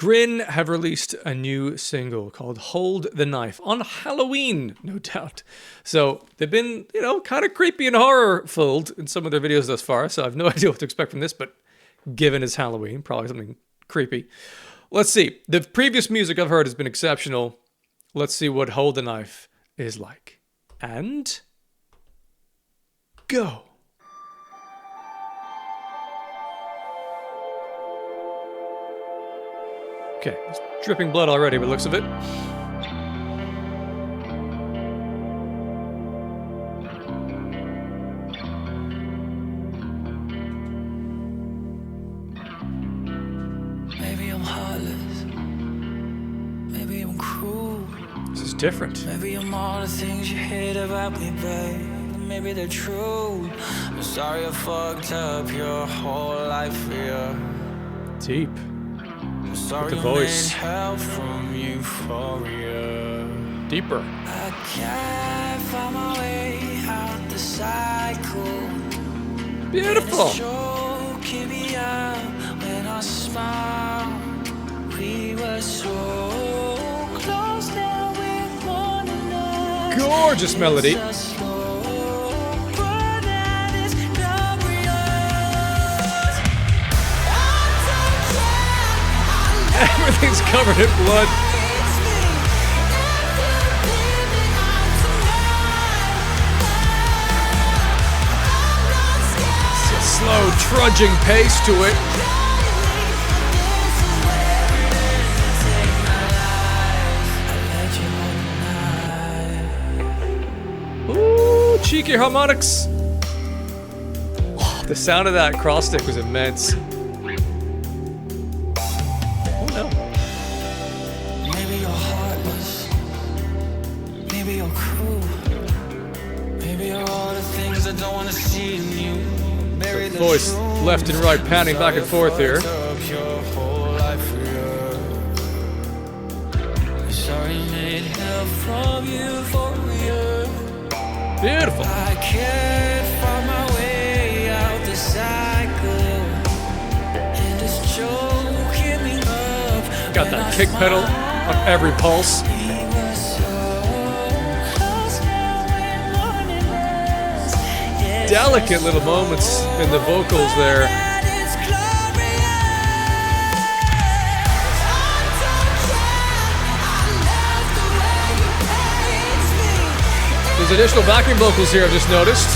Grinn have released a new single called Hold the Knife on Halloween, no doubt. So they've been, you know, kind of creepy and horror-filled in some of their videos thus far, so I have no idea what to expect from this, but given it's Halloween, probably something creepy. Let's see. The previous music I've heard has been exceptional. Let's see what Hold the Knife is like. And go. Okay, it's dripping blood already by the looks of it. Maybe I'm heartless. Maybe I'm cruel. This is different. Maybe I'm all the things you hate about me, babe. Maybe they're true. I'm sorry I fucked up your whole life for you. Deep. Sorry With the voice. I made help from euphoria. Deeper. I can't find my way out the cycle. Beautiful. It's choking me up when I smile. We were so close, now we're one another. Gorgeous melody. Everything's covered in blood. It's a slow, trudging pace to it. Ooh, cheeky harmonics. Oh, the sound of that cross stick was immense. Maybe you're heartless. Maybe you're cruel. Maybe you're all the things I don't want to see in you. Bury the Voice truth. left and right, panning back and forth here. Sorry, made help from you for you. Beautiful. I can't find my way out the cycle, and it's choking me up. Got that kick pedal on every pulse. Delicate little moments in the vocals there. There's additional backing vocals here I've just noticed.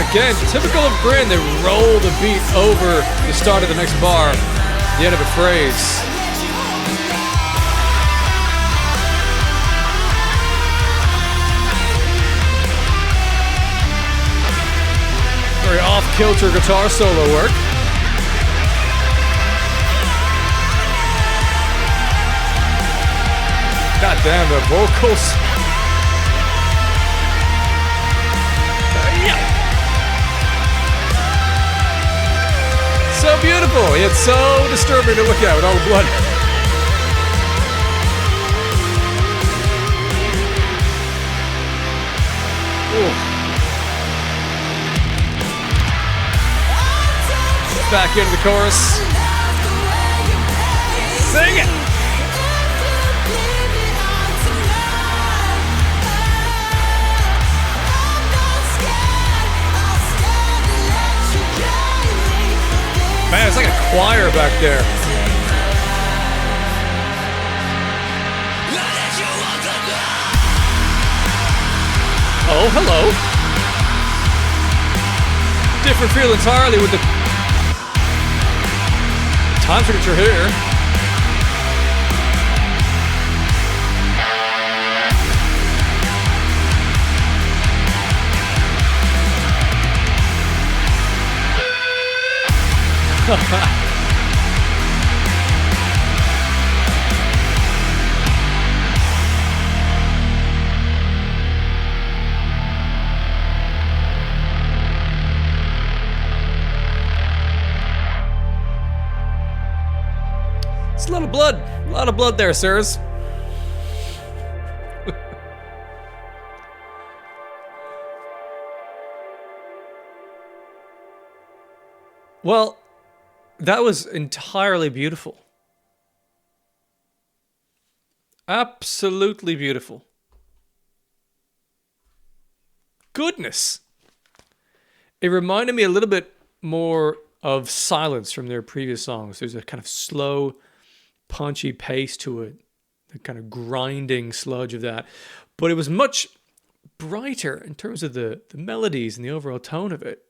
Again, typical of Grinn, they roll the beat over the start of the next bar, the end of a phrase. Very off-kilter guitar solo work. God damn, the vocals. Yeah. So beautiful, yet so disturbing to look at with all the blood. Ooh. Back into the chorus. Sing it! Man, it's like a choir back there. Oh, hello. Different feel entirely with the time signature here. It's a lot of blood there, sirs. Well, that was entirely beautiful. Absolutely beautiful. Goodness. It reminded me a little bit more of Silence from their previous songs. There's a kind of slow, punchy pace to it, the kind of grinding sludge of that. But it was much brighter in terms of the melodies and the overall tone of it,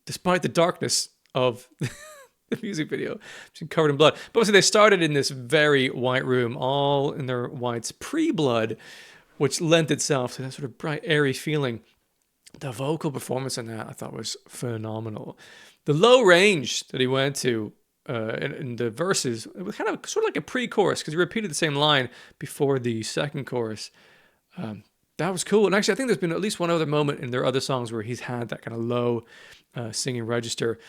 despite the darkness of the music video. It's been covered in blood. But obviously, they started in this very white room, all in their whites pre-blood, which lent itself to that sort of bright, airy feeling. The vocal performance in that I thought was phenomenal. The low range that he went to in the verses, it was kind of sort of like a pre-chorus because he repeated the same line before the second chorus. That was cool. And actually, I think there's been at least one other moment in their other songs where he's had that kind of low singing register.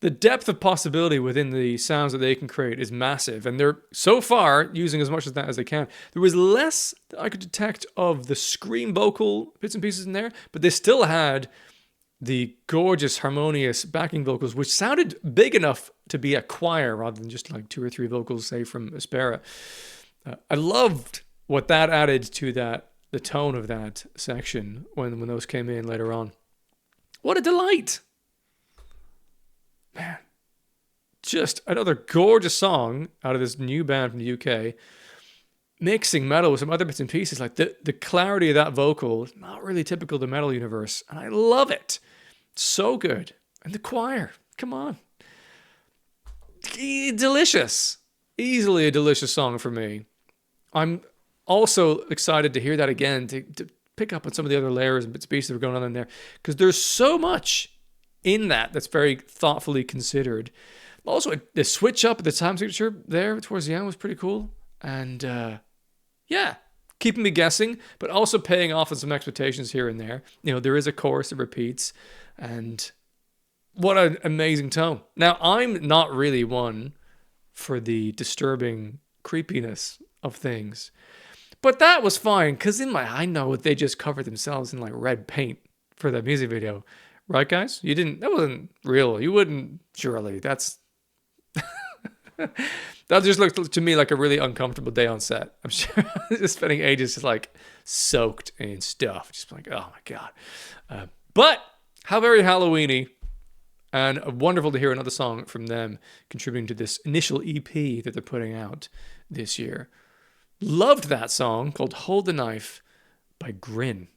The depth of possibility within the sounds that they can create is massive, and they're so far using as much of that as they can. There was less that I could detect of the scream vocal bits and pieces in there, but they still had the gorgeous, harmonious backing vocals, which sounded big enough to be a choir rather than just like 2 or 3 vocals, say, from Aspera. I loved what that added to the tone of that section when those came in later on. What a delight! Man, just another gorgeous song out of this new band from the UK, mixing metal with some other bits and pieces. Like the clarity of that vocal is not really typical of the metal universe, and I love it. So good. And the choir, come on. Delicious. Easily a delicious song for me. I'm also excited to hear that again, to pick up on some of the other layers and bits and pieces that are going on in there, because there's so much in that's very thoughtfully considered. Also, the switch up at the time signature there towards the end was pretty cool. And yeah, keeping me guessing, but also paying off on some expectations here and there. You know, there is a chorus that repeats, and what an amazing tone. Now, I'm not really one for the disturbing creepiness of things, but that was fine, because I know they just covered themselves in like red paint for that music video. Right, guys? That wasn't real. You wouldn't, surely. That just looked to me like a really uncomfortable day on set. I'm sure just spending ages just like soaked in stuff. Just like, oh my God. But how very Halloween-y, and wonderful to hear another song from them contributing to this initial EP that they're putting out this year. Loved that song called Hold the Knife by Grinn.